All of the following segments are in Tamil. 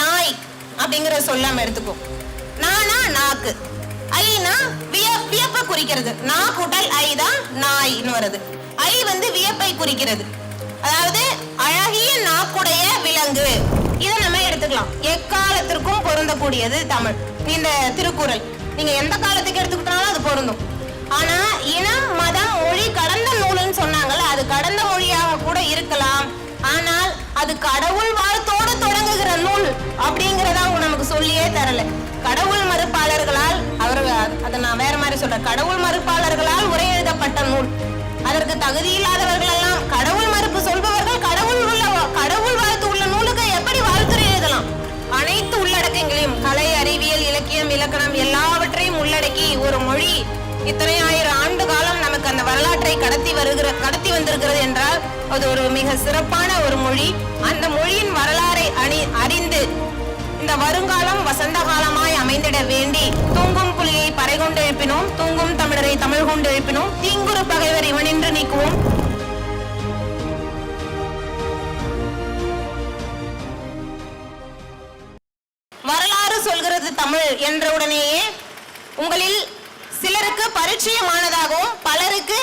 நாய் அப்படிங்கிற சொல்லாம எடுத்துக்கோ. நானா நாக்கு, ஐனா வியப்பை குறிக்கிறது. நா கூட்டல் ஐ தான் நாய்னு வருது. ஐ வந்து வியப்பை குறிக்கிறது. அதாவது அழகிய நாக்குடைய விலங்கு. இதை நம்ம எடுத்துக்கலாம். எக்காலத்திற்கும் பொருந்தக்கூடியது தமிழ். இந்த திருக்குறள் நீங்க எந்த காலத்துக்கு எடுத்துக்கிட்டாலும் அது பொருந்தும். ஆனா இனம் மதம் மொழி கடந்த நூல்னு சொன்னாங்கல்ல, அது கடந்த மொழியாக கூட இருக்கலாம். ஆனால் அது கடவுள் வாழ்த்தோடு தொடங்குகிற நூல் அப்படிங்கிறத அவங்க நமக்கு சொல்லியே தரல. கடவுள் மறுப்பாளர்களால் அதை நான் வேற மாதிரி சொல்றேன். கடவுள் மறுப்பாளர்களால் உரை எழுதப்பட்ட நூல். அதற்கு தகுதி இல்லாதவர்கள் எல்லாம் கடவுள் மறுப்பு சொல்பவர்கள் கடவுள் வாழ்த்து உள்ள நூலுக்கு எப்படி வாழ்த்துரை எழுதலாம்? அனைத்து உள்ளடக்கங்களையும் கலை, அறிவியல், இலக்கியம், இலக்கணம் எல்லாவற்றையும் உள்ளடக்கி ஒரு மொழி இத்தனை ஆயிரம் ஆண்டு காலம் நமக்கு அந்த வரலாற்றை கடத்தி வந்திருக்கிறது என்றால் அது ஒரு மிக சிறப்பான ஒரு மொழி. அந்த மொழியின் வரலாறை அறிந்து இந்த வருங்காலம் வசந்த காலமாய் அமைந்திட வேண்டி தூங்கும் புலியை பறை கொண்டு எழுப்பினோம், தூங்கும் தமிழரை தமிழ் கொண்டு எழுப்பினோம், தீங்குறு பகைவர் இவனின்று நீக்குவோம். வரலாறு சொல்கிறது தமிழ் என்றவுடனேயே உங்களில் சிலருக்கு பரிச்சயமானதாகவும் பலருக்கு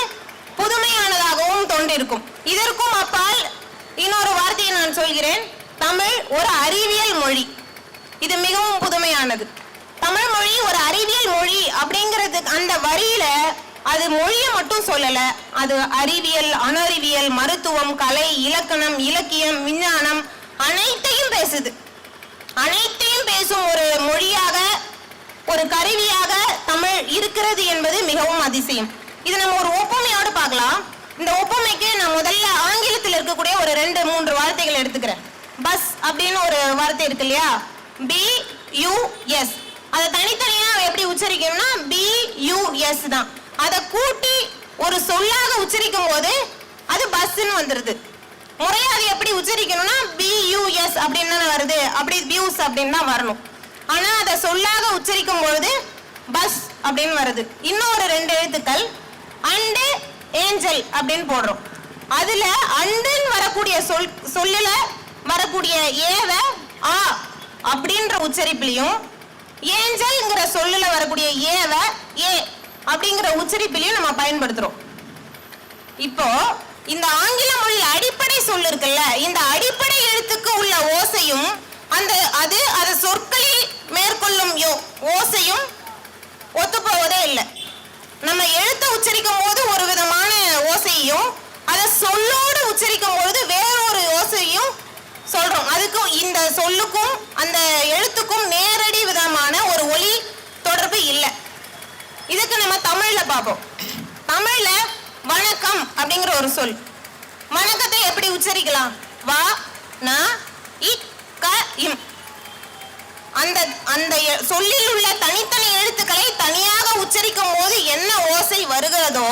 புதுமையானதாகவும் தோன்றிருக்கும். இதற்கும் அப்பால் இன்னொரு வார்த்தையை நான் சொல்கிறேன். தமிழ் ஒரு அறிவியல் மொழி. இது மிகவும் புதுமையானது. தமிழ் மொழி ஒரு அறிவியல் மொழி அப்படிங்கிறது அந்த வரியில அது மொழியை மட்டும் சொல்லல, அது அறிவியல், அணறிவியல், மருத்துவம், கலை, இலக்கணம், இலக்கியம், விஞ்ஞானம் அனைத்தையும் பேசுது. அனைத்தையும் பேசும் ஒரு மொழியாக, ஒரு கருவியாக தமிழ் இருக்கிறது என்பது மிகவும் அதிசயம். இது நம்ம ஒரு ஒப்புமையோடு பார்க்கலாம். இந்த ஒப்புமைக்கு நான் முதல்ல ஆங்கிலத்தில் இருக்கக்கூடிய ஒரு 2-3 வார்த்தைகள் எடுத்துக்கிறேன். பஸ் அப்படின்னு ஒரு வார்த்தை இருக்கு இல்லையா, BUS. அதை தனித்தனியா எப்படி உச்சரிக்கணும்னா BUS தான். அதை கூட்டி ஒரு சொல்லாக உச்சரிக்கும் போது அது பஸ்ன்னு வந்துருது. முறையா அது எப்படி உச்சரிக்கணும்னா BUS அப்படின்னு தானே வருது, அப்படி பியூஸ் அப்படின்னு தான் வரணும். ஆனா அதை சொல்லாக உச்சரிக்கும் பொழுது பஸ் அப்படின்னு வருது. இன்னொரு 2 எழுத்துக்கள் அண்டு ஏஞ்சல் அப்படின்னு போடுறோம். அதுல அண்டுன்னு வரக்கூடிய சொல்லுல வரக்கூடிய ஏவ ஆ அப்படின்ற உச்சரிப்பிலையும், ஏஞ்சல்ங்கிற சொல்லுல வரக்கூடிய ஏவ ஏ அப்படிங்கிற உச்சரிப்பிலையும் நம்ம பயன்படுத்துறோம். இப்போ இந்த ஆங்கில மொழி அடிப்படை சொல்லு இருக்குல்ல, இந்த அடிப்படை எழுத்துக்கு உள்ள ஓசையும் அது சொற்களில் மேற்கொள்ளும் ஓசையும் ஒத்துப்போவதே இல்லை. நம்ம எழுத்தை உச்சரிக்கும் போது ஒரு விதமான ஓசையும், அதை சொல்லோடு உச்சரிக்கும் பொழுது வேறொரு ஓசையும் சொல்றோம். அதுக்கும் இந்த சொல்லுக்கும் அந்த எழுத்துக்கும் நேரடி விதமான ஒரு ஒலி தொடர்பு இல்லை. இதுக்கு நம்ம தமிழ்ல பார்ப்போம். தமிழ்ல வணக்கம் அப்படிங்கிற ஒரு சொல். வணக்கத்தை எப்படி உச்சரிக்கலாம்? வா ந இ க இம். அந்த சொல்லில் உள்ள தனித்தனி எழுத்துக்களை தனியாக உச்சரிக்கும் போது என்ன ஓசை வருகிறதோ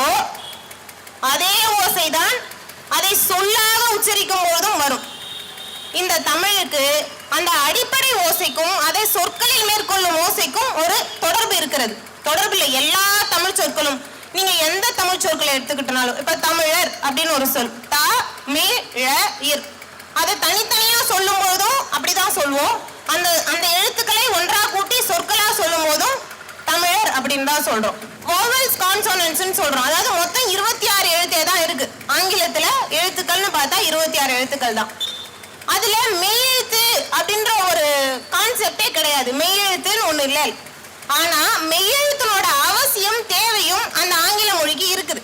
அதே ஓசைதான் அதை சொல்லாக உச்சரிக்கும் போதும் வரும். இந்த தமிழுக்கு அந்த அடிப்படை ஓசைக்கும் அதை சொற்களில் மேற்கொள்ளும் ஓசைக்கும் ஒரு தொடர்பு இருக்கிறது. தொடர்புல எல்லா தமிழ் சொற்களும் நீங்க எந்த தமிழ் சொற்களை எடுத்துக்கிட்டனாலும், இப்ப தமிழர் அப்படின்னு ஒரு சொல் தமிழர், அதை தனித்தனியா சொல்லும் போதும் அப்படிதான் சொல்லுவோம். அந்த எழுத்துக்களை ஒன்றா கூட்டி சொற்களா சொல்லும் போதும் தமிழர் அப்படின்னு தான் சொல்றோம். vowels consonants சொல்றோம். அதாவது மொத்தம் 26 எழுத்தே தான் இருக்கு. ஆங்கிலத்துல எழுத்துக்கள்னு பார்த்தா 26 எழுத்துக்கள் தான். அதுல மெய்யெழுத்து அப்படின்ற ஒரு கான்செப்டே கிடையாது. மெய்யெழுத்துன்னு ஒண்ணு இல்லை. ஆனா மெய்யெழுத்தினோட அவசியம் தேவையும் அந்த ஆங்கில மொழிக்கு இருக்குது.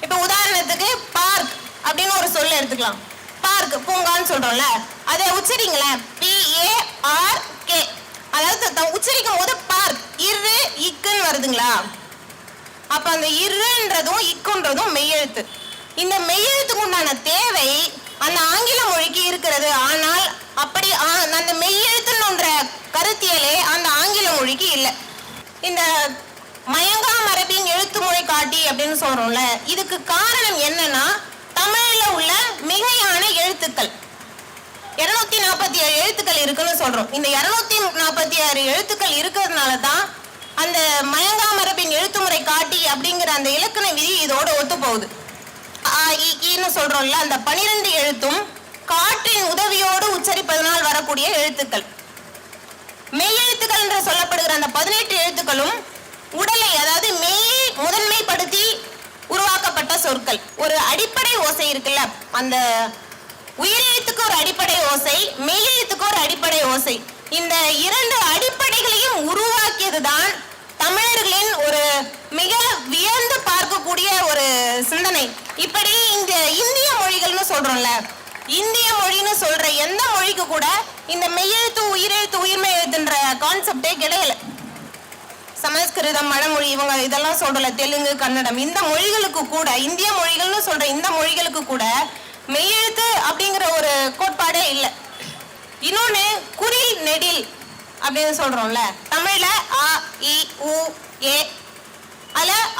இப்ப உதாரணத்துக்கு பார்க் அப்படின்னு ஒரு சொல்ல எடுத்துக்கலாம். பார்க் பூங்கான்னு சொல்றோம்ல, அதை உச்சரிங்களேன் PARK. அதாவது உச்சரிக்கும் போது பார்க் இரு இக்குன்னு வருதுங்களா? அப்ப அந்த இருன்றதும் இக்குன்றதும் மெய்யெழுத்து. இந்த மெய்யெழுத்துக்கு உண்டான தேவை அந்த ஆங்கில மொழிக்கு இருக்கிறது. ஆனால் அப்படி அந்த மெய்யெழுத்துன்ற கருத்தியலே அந்த ஆங்கில மொழிக்கு இல்லை. இந்த மயங்கா மரபின் எழுத்து முறை காட்டி அப்படின்னு சொல்றோம்ல, இதுக்கு காரணம் என்னன்னா தமிழ்ல உள்ள மிகையான எழுத்துக்கள் 247 எழுத்துக்கள் இருக்குன்னு சொல்றோம். இந்த 246 எழுத்துக்கள் இருக்கிறதுனால தான் அந்த மயங்கா மரபின் எழுத்து முறை காட்டி அப்படிங்கிற அந்த இலக்கண விதி இதோட ஒத்து போகுது. சொல்றோம்ல, அந்த 12 எழுத்தும் காற்றின் உதவியோடு உச்சரிப்பதனால் வரக்கூடிய எழுத்துக்கள். மெய்யெழுத்துக்கள் என்று சொல்லப்படுகிற அந்த 18 எழுத்துக்களும் உடலை, அதாவது மெய்யை முதன்மைப்படுத்தி உருவாக்கப்பட்ட சொற்கள். ஒரு அடிப்படை ஓசை இருக்குல்ல, அந்த உயிரெழுத்துக்கு ஒரு அடிப்படை ஓசை, மெய்யெழுத்துக்கு ஒரு அடிப்படை ஓசை. இந்த இரண்டு அடிப்படைகளையும் உருவாக்கியதுதான் தமிழர்களின் ஒரு மிக வியந்து பார்க்கக்கூடிய ஒரு சிந்தனை. இப்படி இந்த இந்திய மொழிகள்னு சொல்றோம்ல, இந்திய மொழின்னு சொல்ற எந்த மொழிக்கு கூட இந்த மெய்யெழுத்து உயிரெழுத்து உயிர்மை எழுத்துன்ற கான்செப்டே கிடையல. சமஸ்கிருதம், வடமொழி, இவங்க இதெல்லாம் சொல்றல, தெலுங்கு, கன்னடம், இந்த மொழிகளுக்கு கூட, இந்திய மொழிகள்னு சொல்ற இந்த மொழிகளுக்கு கூட மெய்யெழுத்து அப்படிங்கிற ஒரு கோட்பாடே இல்லை. இன்னொன்னு குறில் நெடில் அப்படின்னு சொல்றோம்ல, தமிழ்ல அ இ உ ஏ,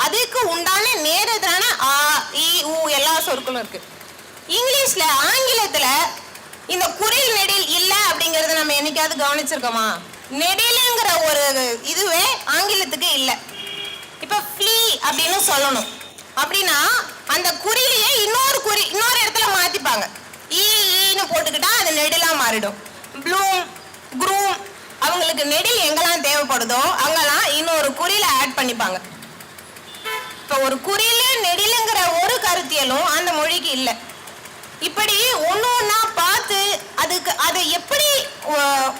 அதுக்கு உண்டான நேரத்தான ஆ இ உ எல்லா சொற்களும் இருக்கு. இங்கிலீஷ்ல, ஆங்கிலத்துல இந்த குறில் நெடில் இல்ல அப்படிங்கறத நம்ம என்னைக்காவது கவனிச்சிருக்கோமா? நெடிலுங்கிற ஒரு இதுவே ஆங்கிலத்துக்கு இல்ல. இப்ப ஃப்ளீ அப்படின்னு சொல்லணும் அப்படின்னா அந்த குறிலையே இன்னொரு இடத்துல மாத்திப்பாங்க, ஈன்னு போட்டுக்கிட்டா அது நெடிலா மாறிடும். ப்ளூம், குரூம், அவங்களுக்கு நெடில் எங்கெல்லாம் தேவைப்படுதோ அங்கெல்லாம் இன்னொரு குறியில ஆட் பண்ணிப்பாங்க. இப்ப ஒரு குறியில நெடிலுங்கிற ஒரு கருத்தியலும் அந்த மொழிக்கு இல்லை. இப்படி ஒன்னா பார்த்து அதை எப்படி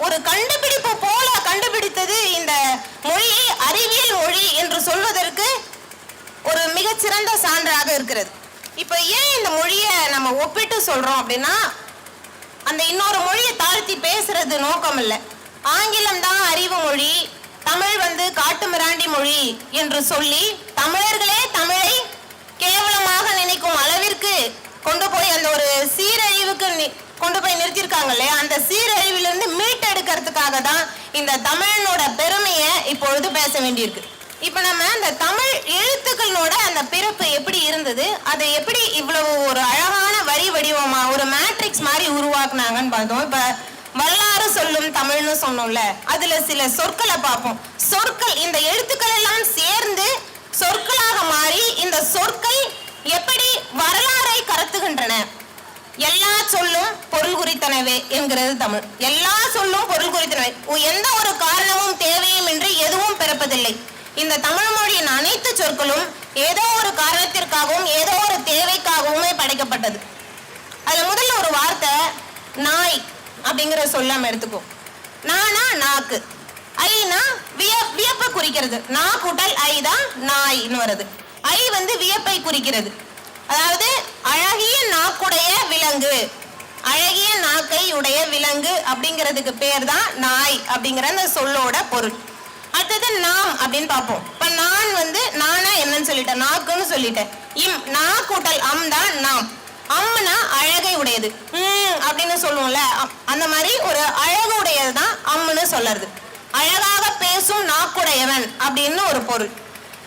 ஒரு கண்டுபிடிப்பு போல கண்டுபிடித்தது இந்த மொழியை அறிவியல் மொழி என்று சொல்வதற்கு ஒரு மிகச்சிறந்த சான்றாக இருக்கிறது. இப்ப ஏன் இந்த மொழியை நம்ம ஒப்பிட்டு சொல்றோம் அப்படின்னா, அந்த இன்னொரு மொழியை தாழ்த்தி பேசுறது நோக்கம் இல்லை. ஆங்கிலம் தான் அறிவு மொழி, தமிழ் காட்டு மிராண்டி மொழி என்று சொல்லி தமிழர்களே தமிழை கேவலமாக நினைக்கும் அளவிற்கு கொண்டு போய் அந்த ஒரு சீரழிவுக்கு கொண்டு போய் நிறுத்திருக்காங்க இல்லையா, அந்த சீரழிவிலிருந்து மீட்டெடுக்கிறதுக்காக தான் இந்த தமிழனோட பெருமையை இப்பொழுது பேச வேண்டியிருக்கு. இப்ப நம்ம அந்த தமிழ் எழுத்துக்களோட அந்த பிறப்பு எப்படி இருந்தது, அதை எப்படி இவ்வளவு ஒரு அழகான வரி வடிவமா ஒரு மேட்ரிக்ஸ் மாதிரி உருவாக்குனாங்கன்னு பார்த்தோம். இப்ப வரலாறு சொல்லும் தமிழ்னு சொன்னோம்ல, அதுல சில சொற்களை பார்ப்போம். சொற்கள், இந்த எழுத்துக்கள் எல்லாம் சேர்ந்து சொற்களாக மாறி இந்த சொற்கள் எப்படி வரலாறை கடத்துகின்றன. எல்லா சொல்லும் பொருள் குறித்தனவே என்கிறது தமிழ். எல்லா சொல்லும் பொருள் குறித்தனவே, எந்த ஒரு காரணமும் தேவையும் இன்றி எதுவும் பிறப்பதில்லை. இந்த தமிழ் மொழியின் அனைத்து சொற்களும் ஏதோ ஒரு காரணத்திற்காகவும் ஏதோ ஒரு தேவைக்காகவுமே படைக்கப்பட்டது. அதுல முதல்ல ஒரு வார்த்தை நாய் அப்படிங்கிற சொல்லாம எடுத்துக்கோ. நானா நாக்கு, ஐனா வியப்பை குறிக்கிறது. நா கூட்டல் ஐ தான் நாய்னு வருது. ஐ வியப்பை குறிக்கிறது. அதாவது அழகிய நாக்குடைய விலங்கு, அழகிய நாக்கை உடைய விலங்கு அப்படிங்கிறதுக்கு பேர் தான் நாய் அப்படிங்கிற அந்த சொல்லோட பொருள். அடுத்தது நாம் அப்படின்னு பார்ப்போம். இப்ப நான் நானா என்னன்னு சொல்லிட்டேன், நாக்குன்னு சொல்லிட்டேன். நா கூட்டல் அம் தான் நாம். அம்னா அழகை உடையது, அப்படின்னு சொல்லுவோம்ல, அந்த மாதிரி ஒரு அழகு உடையது தான் அம்முன்னு சொல்லுறது. அழகாக பேசும் நாக்குடையவன் அப்படின்னு ஒரு பொருள்.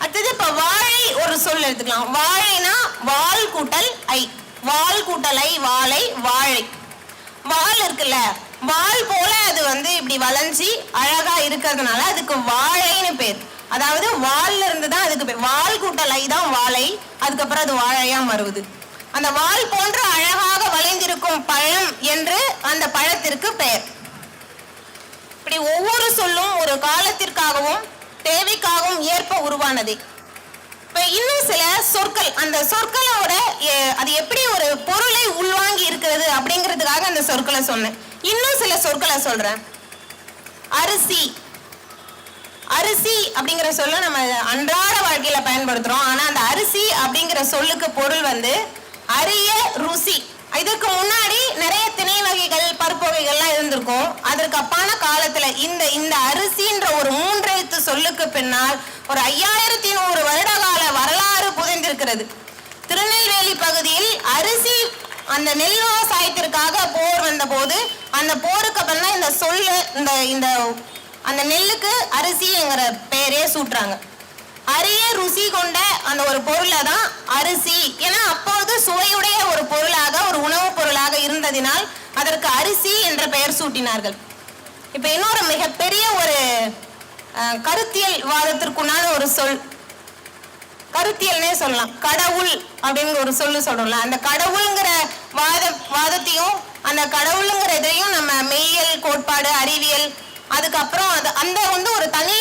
அடுத்தது இப்ப வாழை ஒரு சொல் எடுத்துக்கலாம். வாழைனா வால் கூட்டல் ஐ, வால் கூட்டல் ஐ வாழை, வாழை. வால் இருக்குல்ல, வால் போல அது இப்படி வளைஞ்சி அழகா இருக்கிறதுனால அதுக்கு வாழைன்னு பேர். அதாவது வால்ல இருந்து தான் அதுக்கு பேர். வால் கூட்டல் ஐ தான் வாழை, அதுக்கப்புறம் அது வாழையா மறுவுது. அந்த வால் போன்ற அழகாக வளைந்திருக்கும் பழம் என்று அந்த பழத்திற்கு பெயர். இப்படி ஒவ்வொரு சொல்லும் ஒரு காலத்திற்காகவும் தேவைக்காகவும் ஏற்ப உருவானது. இப்ப இன்னும் சில சொற்கள், அந்த சொற்களோட அது எப்படி ஒரு பொருளை உள்வாங்கி இருக்கிறது அப்படிங்கிறதுக்காக அந்த சொற்களை சொன்னேன். இன்னும் சில சொற்களை சொல்றேன். அரிசி, அரிசி அப்படிங்கிற சொல்ல நம்ம அன்றாட வாழ்க்கையில பயன்படுத்துறோம். ஆனா அந்த அரிசி அப்படிங்கிற சொல்லுக்கு பொருள் அரிய ருசி. இதுக்கு முன்னாடி நிறைய திணை வகைகள், பருப்பு வகைகள்லாம் இருந்திருக்கும். அதற்கு அப்பான காலத்துல இந்த அரிசின்ற ஒரு 3 எழுத்து சொல்லுக்கு பின்னால் ஒரு 5100 வருட கால வரலாறு புதைந்திருக்கிறது. திருநெல்வேலி பகுதியில் அரிசி அந்த நெல் விவசாயத்திற்காக போர் வந்த போது அந்த போருக்கு அப்புறம் இந்த சொல்லு இந்த அந்த நெல்லுக்கு அரிசிங்கிற பெயரே சூட்டுறாங்க. அரிய ருசி கொண்ட அந்த ஒரு பொருளை தான் அரிசி. ஏன்னா அப்போது சுவையுடைய ஒரு பொருளாக, ஒரு உணவுப் பொருளாக இருந்ததினால் அதற்கு அரிசி என்ற பெயர் சூட்டினார்கள். இப்ப இன்னொரு மிகப்பெரிய ஒரு கருத்தியல் வாதத்திற்குண்டான ஒரு சொல், கருத்தியல்னே சொல்லலாம். கடவுள் அப்படின்னு ஒரு சொல்லு சொல்றோம்ல, அந்த கடவுள்ங்கிற வாதத்தையும் அந்த கடவுளுங்கிறதையும் நம்ம மெய்யியல் கோட்பாடு, அறிவியல், அதுக்கப்புறம் அந்த ஒரு தனி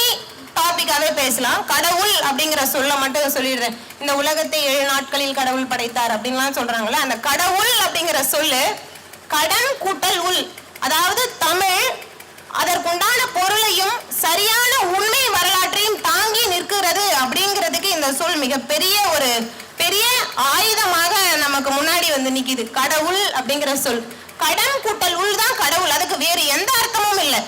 டாபிக்காவே பேசலாம். கடவுள் அப்படிங்கிற சொல்ல மட்டும் சொல்லிடுறேன். இந்த உலகத்தை 7 நாட்களில் கடவுள் படைத்தார் அப்படின்லாம் சொல்றாங்கல்ல, அந்த கடவுள் அப்படிங்கிற சொல்லு கடன் கூட்டல் உள், அதாவது தமிழ் அதற்குண்டான பொருளையும் சரியான உண்மை வரலாற்றையும் தாங்கி நிற்கிறது அப்படிங்கிறதுக்கு இந்த சொல் மிகப்பெரிய ஒரு பெரிய ஆயுதமாக நமக்கு முன்னாடி வந்து நிக்குது. கடவுள் அப்படிங்கிற சொல், கடன் கூட்டல் உள் தான் கடவுள், அதுக்கு வேறு எந்த அர்த்தமும் இல்லை.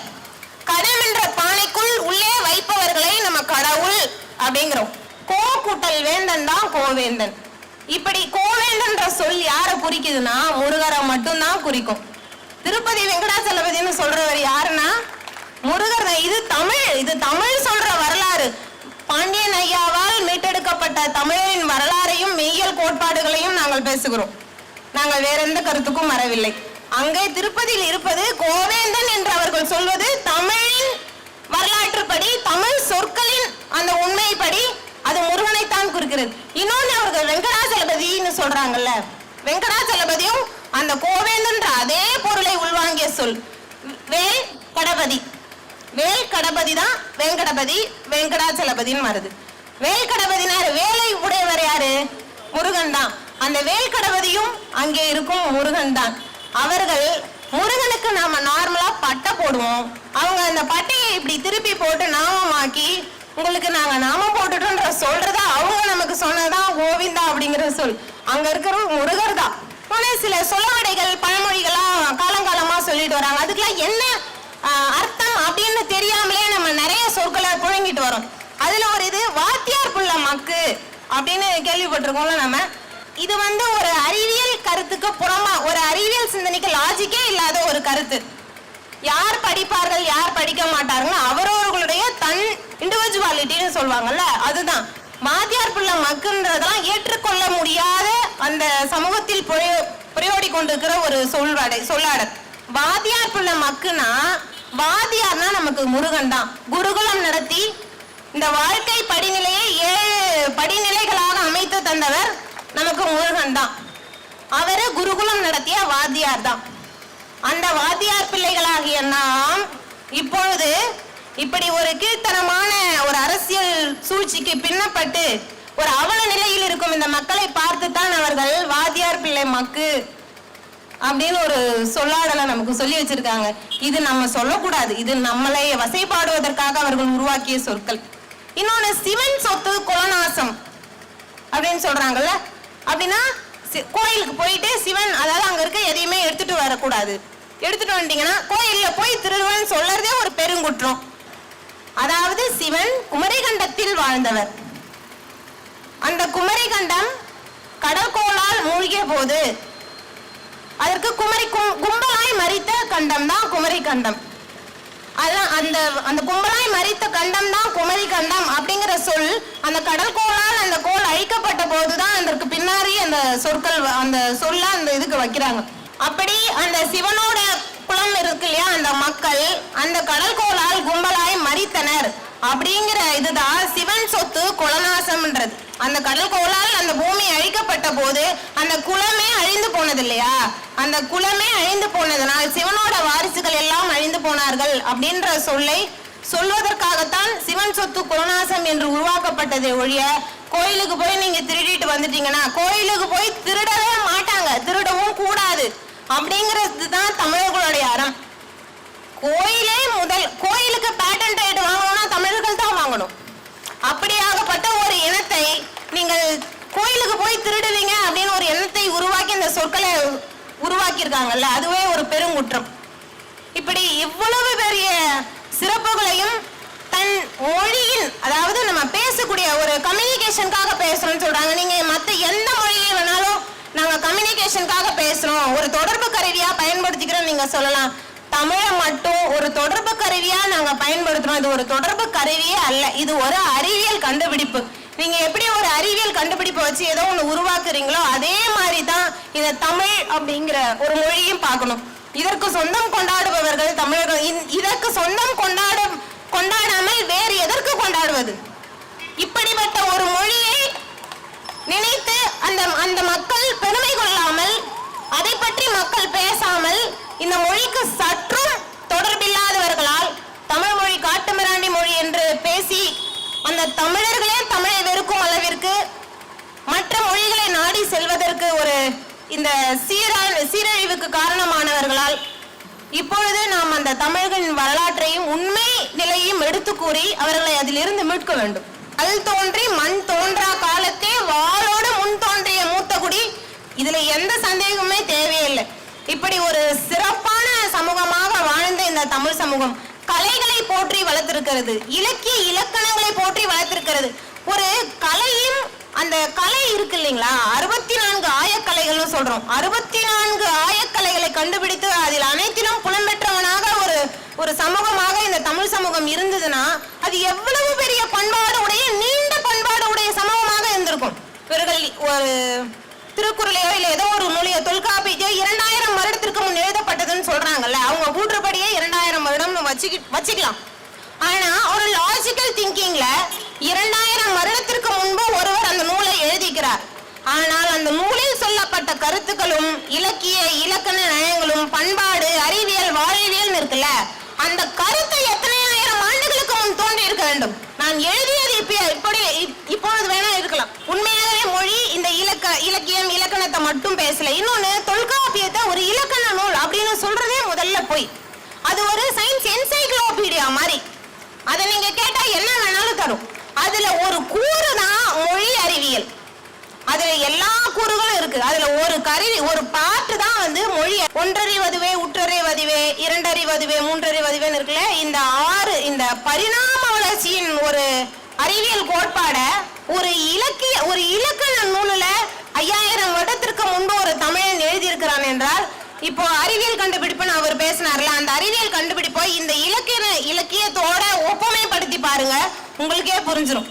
கடன் என்ற பானைக்குள் உள்ளே வைப்பவர்களை நம்ம கடவுள் அப்படிங்கிறோம். கோ கூட்டல் வேந்தன் தான் கோவேந்தன். இப்படி கோவேந்தன்ற சொல் யாரை குறிக்குதுன்னா முருகரை மட்டும்தான் குறிக்கும். திருப்பதி வெங்கடாச்சலபதினு சொல்றவர் யாருன்னா முருகர். இது தமிழ் சொல்ற வரலாறு. பாண்டியன் ஐயாவால் மீட்டெடுக்கப்பட்ட தமிழரின் வரலாறையும் மெய்யியல் கோட்பாடுகளையும் நாங்கள் பேசுகிறோம். நாங்கள் வேற எந்த கருத்துக்கும் வரவில்லை. அங்கே திருப்பதியில் இருப்பது கோவேந்தன் என்று அவர்கள் சொல்வது தமிழின் வரலாற்றுப்படி, தமிழ் சொற்களின் அந்த உண்மைப்படி அது முருகனைத்தான் குறிக்கிறது. இன்னொன்னு அவர்கள் வெங்கடாச்சலபதினு சொல்றாங்கல்ல, வெங்கடாச்சலபதியும் அந்த கோவேந்தன்ற அதே பொருளை உள்வாங்கிய சொல். வேல் கடபதி, வேல் கடபதி தான் வெங்கடபதி, வெங்கடாச்சலபதின்னு வருது. வேல் கடபதினாரு, வேலை உடையவர் யாரு? முருகன் தான். அந்த வேல் கடபதியும் அங்கே இருக்கும் முருகன் தான். அவர்கள் முருகனுக்கு நாம நார்மலா பட்டை போடுவோம். அவங்க அந்த பட்டையை இப்படி திருப்பி போட்டு நாமமாக்கி உங்களுக்கு நாங்க நாமம் போட்டுட்டோன்ற சொல்றதா அவங்க நமக்கு சொன்னதான் கோவிந்தா அப்படிங்கிற சொல். அங்க இருக்கிற முருகர் தான். சில சொலவடைகள் பழமொழிகளா காலங்காலமா சொல்லிட்டு வராங்க. அதுக்கெல்லாம் என்ன அர்த்தம் அப்படின்னு தெரியாமலே நம்ம நிறைய சொற்களை புழங்கிட்டு வரோம். அதுல ஒரு இது வாத்தியார் புள்ள மக்கு அப்படின்னு கேள்விப்பட்டிருக்கோம்ல நம்ம. இது ஒரு அறிவியல் கருத்துக்கு புறமா, ஒரு அறிவியல் சிந்தனைக்கு லாஜிக்கே இல்லாத ஒரு கருத்து. யார் படிப்பார்கள் யார் படிக்க மாட்டார்கள் அவரவர்களுடைய தன் இண்டிவிஜுவாலிட்டின்னு சொல்லுவாங்கல்ல, அதுதான் வாத்தியார் புள்ள மக்குன்றதெல்லாம் ஏற்றுக்கொள்ள முடியாத அந்த சமூகத்தில் புரையோடி கொண்டிருக்கிற ஒரு சொல்லாடல். வாத்தியார் புள்ள மக்குனா, வாத்தியார்னா நமக்கு முருகன் தான். குருகுலம் நடத்தி இந்த வாழ்க்கை படிநிலையை 7 படிநிலைகளாக அமைத்து தந்தவர் நமக்கு முருகன் தான். அவரு குருகுலம் நடத்திய வாத்தியார் தான். அந்த வாத்தியார் பிள்ளைகளாகிய நாம் இப்பொழுது இப்படி ஒரு கீழ்த்தனமான ஒரு அரசியல் சூழ்ச்சிக்கு பின்னப்பட்டு ஒரு அவல நிலையில் இருக்கும் இந்த மக்களை பார்த்து தான் அவர்கள் வாத்தியார் பிள்ளை மக்கு அப்படின்னு ஒரு சொல்லாடலை நமக்கு சொல்லி வச்சிருக்காங்க. இது நம்ம சொல்லக்கூடாது. இது நம்மளை வசைப்பாடுவதற்காக அவர்கள் உருவாக்கிய சொற்கள். இன்னொன்னு சிவன் சொத்து குலநாசம் அப்படின்னு சொல்றாங்கல்ல. அப்படின்னா கோயிலுக்கு போயிட்டு சிவன், அதாவது அங்க இருக்க எதையுமே எடுத்துட்டு வரக்கூடாது. எடுத்துட்டு வந்துட்டீங்கன்னா கோயில்ல போய் திருடுவன் சொல்றதே ஒரு பெருங்குற்றம். அதாவது சிவன் குமரிகண்டத்தில் வாழ்ந்தவர். அந்த குமரிகண்டம் கடற்கோளால் மூழ்கிய போது அதற்கு கும்பலாய் மரித்த கண்டம் தான் குமரி கண்டம். அதான் அந்த கும்பலாய் மரித்த கண்டம் தான் குமரி கண்டம் அப்படிங்கிற சொல். அந்த கடற்கோளால் அந்த கோள் அழிக்கப்பட்ட போதுதான் அதற்கு பின்னாடி அந்த சொற்கள், அந்த சொல்ல அந்த இதுக்கு வைக்கிறாங்க. அப்படி அந்த சிவனோட குலம் இருக்கு இல்லையா, அந்த மக்கள் அந்த கடற்கோளால் கும்பலாய் மரித்தனர் அப்படிங்கிற இதுதான் சிவன் சொத்து குலநாசம்ன்றது. அந்த கடற்கோளால் அந்த பூமி அழிக்கப்பட்ட போது அந்த குலமே அழிந்து போனது இல்லையா, அந்த குலமே அழிந்து போனதனால் சிவனோட வாரிசுகள் எல்லாம் அழிந்து போனார்கள் அப்படின்ற சொல்லை சொல்வதற்காகத்தான் சிவன் சொத்து குலநாசம் என்று உருவாக்கப்பட்டதை ஒழிய கோயிலுக்கு போய் நீங்க திருடிட்டு வந்துட்டீங்கன்னா, கோயிலுக்கு போய் திருடவே மாட்டாங்க, திருடவும் கூடாது அப்படிங்கிறது தான் தமிழர்களுடைய அறம். கோயிலுக்கு பேட்டன் ரைட் வாங்கணும்னா தமிழர்கள் தான் வாங்கணும். அப்படியாகப்பட்ட ஒரு இனத்தை நீங்கள் கோயிலுக்கு போய் திருடுவீங்க அப்படின்னு ஒரு எண்ணத்தை உருவாக்கி இந்த சொற்களை உருவாக்கி இருக்காங்கல்ல, அதுவே ஒரு பெருங்குற்றம். இப்படி இவ்வளவு பெரிய சிறப்புகளையும் தன் மொழியில், அதாவது நம்ம பேசக்கூடிய ஒரு கம்யூனிகேஷனுக்காக பேசுறோம்னு சொல்றாங்க. நீங்க மற்ற எந்த மொழியை வேணாலும் நாங்க கம்யூனிகேஷனுக்காக பேசுறோம், ஒரு தொடர்பு கருவியா பயன்படுத்திக்கிறோம் நீங்க சொல்லலாம். தமிழை மட்டும் ஒரு தொடர்பு கருவியா நாங்க பயன்படுத்துறோம். இது ஒரு தொடர்பு கருவியே அல்ல, இது ஒரு அறிவியல் கண்டுபிடிப்பு. நீங்க எப்படி ஒரு அறிவியல் கண்டுபிடிப்பை வச்சு ஏதோ ஒண்ணு உருவாக்குறீங்களோ அதே மாதிரி தான் இந்த தமிழ் அப்படிங்கிற ஒரு மொழியும் பார்க்கணும். இதற்கு சொந்தம் கொண்டாடுபவர்கள் தமிழர்கள். இதற்கு சொந்தம் கொண்டாடாமல் வேறு எதற்கு கொண்டாடுவது? இப்படிப்பட்ட ஒரு மொழியை நினைத்து அந்த மக்கள் பெருமை கொள்ளாமல் அதை பற்றி பற்றி மக்கள் பேசாமல் இந்த மொழிக்கு சற்றும் தொடர்பில்லாதவர்களால் தமிழ் மொழி காட்டுமிராண்டி மொழி என்று பேசி அந்த தமிழர்களே தமிழை வெறுக்கும் அளவிற்கு மற்ற மொழிகளை நாடி செல்வதற்கு ஒரு இந்த சீரழிவுக்கு காரணமானவர்களால் இப்பொழுது நாம் அந்த தமிழர்களின் வரலாற்றையும் உண்மை நிலையும் எடுத்து கூறி அவர்களை அதிலிருந்து மீட்க வேண்டும். கல் தோன்றி மண் தோன்றா காலத்தே வாளோடு முன் தோன்றிய மூத்த குடி, இதுல எந்த சந்தேகமே தேவையில்லை. இப்படி ஒரு சிறப்பான சமூகமாக வாழ்ந்த இந்த தமிழ் சமூகம் கலைகளை போற்றி வளர்த்திருக்கிறது, இலக்கிய இலக்கணங்களை போற்றி வளர்த்திருக்கிறது. ஒரு கலையும் அந்த கலை இருக்கு இல்லைங்களா, 64 ஆயக்கலைகள்னு சொல்றோம். 64 ஆயக்கலைகளை கண்டுபிடித்து அதில் அனைத்திலும் புலம்பெற்றவனாக ஒரு சமூகமாக இந்த தமிழ் சமூகம் இருந்ததுன்னா அது எவ்வளவு பெரிய பண்பாடு உடைய நீண்ட பண்பாடு உடைய சமூகமாக இருந்திருக்கும். இவர்கள் ஒரு திருக்குறளையோ இல்ல ஏதோ ஒரு நூலையோ தொல்காப்பியோ 2000 வருடத்திற்கு முன் எழுதப்பட்டதுன்னு சொல்றாங்கல்ல, அவங்க கூற்றுப்படியே 2000 வருடம் வச்சுக்கலாம். ஆனா ஒரு லாஜிக்கல் திங்கிங்ல 2000 வருடத்திற்கு முன்பு ஒருவர் அந்த நூலை எழுதிக்கிறார். ஆனால் அந்த நூலில் சொல்லப்பட்ட கருத்துக்களும் இலக்கிய இலக்கண நயங்களும் பண்பாடு அறிவியல் வாழ்வியல் இருக்குல்ல, அந்த கருத்து எத்தனை ஆயிரம் ஆண்டுகளுக்கு முன் தோன்றி இருக்க வேண்டும். நான் எழுதியது இப்பொழுது வேணா இருக்கலாம். உண்மையாகவே மொழி இந்த இலக்கியம் இலக்கணத்தை மட்டும் பேசல. இன்னொன்னு, தொல்காப்பியத்தை ஒரு இலக்கண நூல் அப்படின்னு சொல்றதே முதல்ல போய், அது ஒரு சயின்ஸ் என்சைக்ளோபீடியா மாதிரி. அதை நீங்க கேட்டா என்ன வேணாலும் தரும். அதுல ஒரு கூறு தான் மொழி அறிவியல். அதுல எல்லா கூறுகளும் இருக்கு. அதுல ஒரு பாட்டு தான் மொழி. ஒன்றறிவதுவே உற்றறிவதுவே இரண்டறிவதுவே மூன்றறிவதுவேன்னு இருக்குல்ல, இந்த 6 இந்த பரிணாம வளர்ச்சியின் ஒரு அறிவியல் கோட்பாட ஒரு இலக்கண நூலுல 5000 வருடத்திற்கு முன்பு ஒரு தமிழன் எழுதியிருக்கிறான் என்றால், இப்போ அறிவியல் கண்டுபிடிப்புன்னு அவர் பேசினார்ல, அந்த அறிவியல் கண்டுபிடிப்போ இந்த இலக்கியத்தோட ஒப்புமைப்படுத்தி பாருங்க, உங்களுக்கே புரிஞ்சிடும்.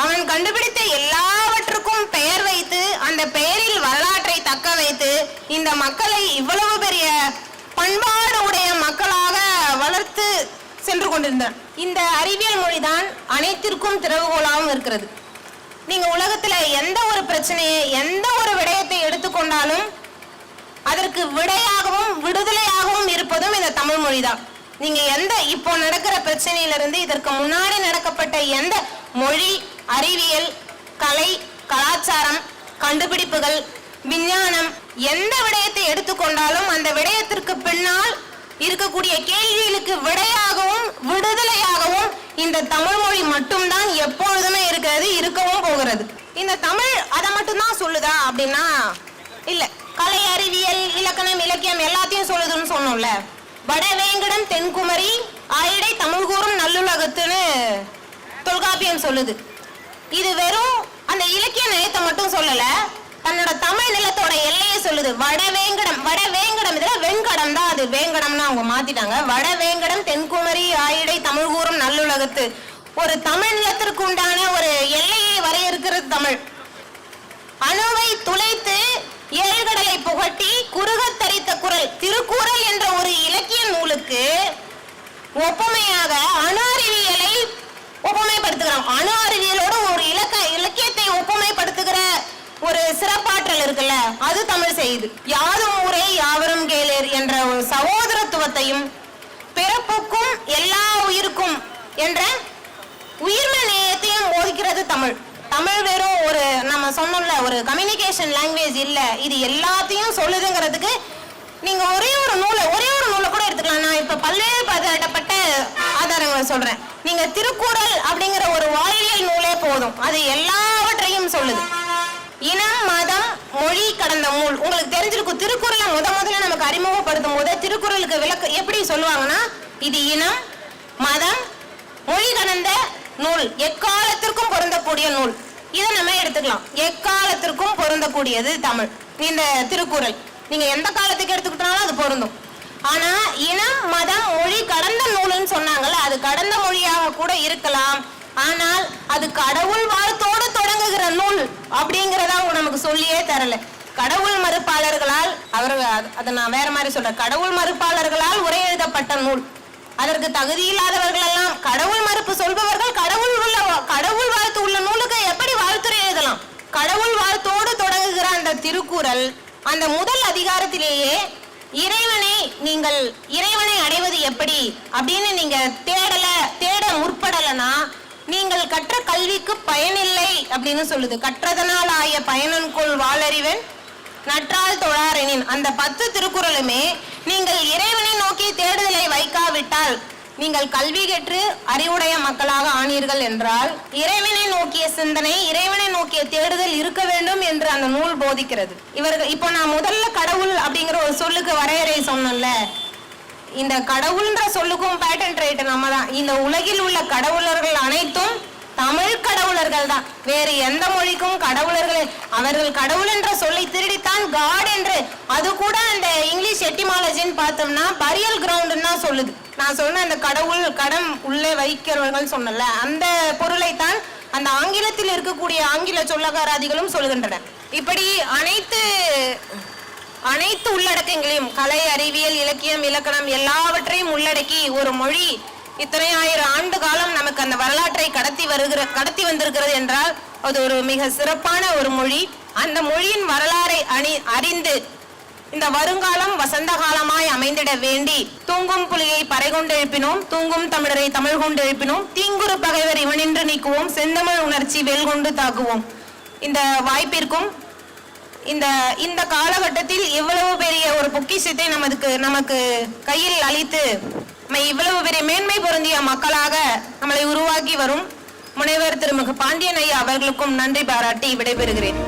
அவன் கண்டுபிடித்த எல்லாவற்றுக்கும் பெயர் வைத்து அந்த பெயரில் வரலாற்றை தக்க வைத்து இந்த மக்களை இவ்வளவு பெரிய பண்பாடு உடைய மக்களாக வளர்த்து சென்று கொண்டிருந்தார். இந்த அறிவியல் மொழிதான் அனைத்திற்கும் திறவுகோலாகவும் இருக்கிறது. நீங்க உலகத்துல எந்த ஒரு பிரச்சனையை எந்த ஒரு விடயத்தை எடுத்துக்கொண்டாலும் அதற்கு விடையாகவும் விடுதலையாகவும் இருப்பதும் இந்த தமிழ் மொழிதான். நீங்க இப்போ நடக்கிற பிரச்சனையிலிருந்து இதற்கு முன்னாடி நடக்கப்பட்ட எந்த மொழி அறிவியல் கலை கலாச்சாரம் கண்டுபிடிப்புகள் விஞ்ஞானம் எந்த விடயத்தை எடுத்துக்கொண்டாலும் அந்த விடயத்திற்கு பின்னால் இருக்கக்கூடிய கேள்விகளுக்கு விடையாகவும் விடுதலையாகவும் இந்த தமிழ் மொழி மட்டும்தான் எப்பொழுதுமே இருக்கிறது, இருக்கவும் போகிறது. இந்த தமிழ் அதை மட்டும்தான் சொல்லுதா அப்படின்னா இல்ல, கலை அறிவியல் இலக்கணம் இலக்கியம் எல்லாத்தையும் சொல்லுதுன்னு சொன்னோம்ல. வடவேங்கடம் தென்குமரி ஆயிடை தமிழ் கூறும் நல்லுலகத்துன்னு தொல்காப்பியம் சொல்லுது. இது வெறும் அந்த இலக்கிய நயத்தை மட்டும் சொல்லல, தன்னோட தமிழ் நிலத்தோட எல்லையை சொல்லுது. வடவேங்கடம் இதுல வெண்கடம் தான், அது வேங்கடம்னு அவங்க மாத்திட்டாங்க. வடவேங்கடம் தென்குமரி ஆயிடை தமிழ் கூறும் நல்லுலகத்து. ஒரு தமிழ் நிலத்திற்கு உண்டான ஒரு எல்லையை வரையறுக்கிறது தமிழ். அணுவை துளைத்து ஏழ்கடலை புகட்டி குறுகத் தரித்த குரல் திருக்குறள் என்ற ஒரு இலக்கிய நூலுக்கு ஒப்புமையாக அணு அறிவியலை ஒப்புமைப்படுத்துகிறோம். அணு அறிவியலோடு ஒரு இலக்கியத்தை ஒப்புமைப்படுத்துகிற ஒரு சிறப்பாற்றல் இருக்குல்ல, அது தமிழ் செய்யுது. யாதும் ஊரே யாவரும் கேளீர் என்ற ஒரு சகோதரத்துவத்தையும் பிறப்புக்கும் எல்லா உயிருக்கும் என்ற உயிர்மை நேயத்தையும் போதிக்கிறது தமிழ். தமிழ் வெறும் ஒரு நம்ம சொன்னோம்ல ஒரு கம்யூனிகேஷன் லாங்குவேஜ் இல்ல, இது எல்லாத்தையும் சொல்லுதுங்கிறதுக்கு நீங்க ஒரே ஒரு நூலை கூட எடுத்துக்கலாம். நான் இப்ப பல்வேறு பதப்பட்ட ஆதாரங்களை சொல்றேன். நீங்க திருக்குறள் அப்படிங்கிற ஒரு வாழ்வியல் நூலே போதும், அது எல்லாவற்றையும் சொல்லுது. இனம் மதம் மொழி கடந்த நூல். உங்களுக்கு தெரிஞ்சிருக்கும், திருக்குறளை முதல்ல நமக்கு அறிமுகப்படுத்தும் போது திருக்குறளுக்கு விளக்கு எப்படி சொல்லுவாங்கன்னா, இது இனம் மதம் மொழி கடந்த நூல், எக்காலத்திற்கும் பொருந்தக்கூடிய நூல். இதை நம்ம எடுத்துக்கலாம். எக்காலத்திற்கும் பொருந்தக்கூடியது தமிழ் இந்த திருக்குறள். நீங்க எந்த காலத்துக்கு எடுத்துக்கிட்டாலும் அது பொருந்தும். ஆனா இனம் மதம் மொழி கடந்த நூல்னு சொன்னாங்கல்ல, அது கடந்த மொழியாக கூட இருக்கலாம், ஆனால் அது கடவுள் வாழ்த்தோடு தொடங்குகிற நூல் அப்படிங்கிறத அவங்க நமக்கு சொல்லியே தரல. கடவுள் மறுப்பாளர்களால் அதை நான் வேற மாதிரி சொல்றேன், கடவுள் மறுப்பாளர்களால் உரை எழுதப்பட்ட நூல். அதற்கு தகுதி இல்லாதவர்கள் எல்லாம் கடவுள் மறுப்பு சொல்பவர்கள் கடவுள் வாழ்த்து உள்ள நூலுக்கு எப்படி வாழ்த்துரை எழுதலாம்? கடவுள் வாழ்த்தோடு தொடங்குகிற அந்த திருக்குறள் அந்த முதல் அதிகாரத்திலேயே இறைவனை நீங்கள் இறைவனை அடைவது எப்படி அப்படின்னு நீங்க தேட முற்படலனா நீங்கள் கற்ற கல்விக்கு பயனில்லை அப்படின்னு சொல்லுது. கற்றதனால் ஆய பயனன்கொள் வாளறிவன் நற்றால் தொழாரெனின். அந்த 10 திருக்குறளுமே நீங்கள் இறைவனை நோக்கி தேடுதலை வைக்காவிட்டால் நீங்கள் கல்வி கற்று அறிவுடைய மக்களாக ஆனீர்கள் என்றால் இறைவனை நோக்கிய சிந்தனை, இறைவனை நோக்கிய தேடுதல் இருக்க வேண்டும் என்று அந்த நூல் போதிக்கிறது. இவர்கள் இப்போ நான் முதல்ல கடவுள் அப்படிங்கிற ஒரு சொல்லுக்கு வரையறை சொன்னேன்ல, இந்த கடவுள்ன்ற சொல்லுக்கும் பேட்டன்ட் ரைட் நம்ம தான். இந்த உலகில் உள்ள கடவுளர்கள் அனைத்தும் தமிழ் கடவுளர்கள் தான். வேறு எந்த மொழிக்கும் கடவுளர்கள், அவர்கள் கடவுள் என்ற சொல்லை திருடித்தான் காட் என்று, அது கூட அந்த இங்கிலீஷ் எட்டிமாலஜின்னு பார்த்தோம்னா பரியல் கிரவுண்டுன்னு தான் சொல்லுது. நான் சொன்ன அந்த கடவுள் கடம் உள்ளே வைக்கிறவர்கள் சொன்னல, அந்த பொருளைத்தான் அந்த ஆங்கிலத்தில் இருக்கக்கூடிய ஆங்கில சொல்லகாராதிகளும் சொல்கின்றன. இப்படி அனைத்து உள்ளடக்கங்களையும் கலை, அறிவியல், இலக்கியம், இலக்கணம் எல்லாவற்றையும் உள்ளடக்கி ஒரு மொழி இத்தனை ஆயிரம் ஆண்டு காலம் நமக்கு அந்த வரலாற்றை கடத்தி வந்திருக்கிறது என்றால் அது ஒரு மிக சிறப்பான ஒரு மொழி. அந்த மொழியின் வரலாறை அறிந்து இந்த வருங்காலம் வசந்த காலமாய் அமைந்திட வேண்டி தூங்கும் புலியை பறை கொண்டு எழுப்பினோம், தூங்கும் தமிழரை தமிழ் கொண்டு எழுப்பினோம், தீங்குறு பகைவர் இவனின்று நீக்குவோம், செந்தமிழ் உணர்ச்சி வெல் கொண்டு தாக்குவோம். இந்த வாய்ப்பிற்கும் இந்த காலகட்டத்தில் இவ்வளவு பெரிய ஒரு பொக்கிஷத்தை நமக்கு கையில் அளித்து இவ்வளவு பெரிய மேன்மை பொருந்திய மக்களாக நம்மளை உருவாக்கி வரும் முனைவர் திருமிகு பாண்டியன் ஐயா அவர்களுக்கும் நன்றி பாராட்டி விடைபெறுகிறேன்.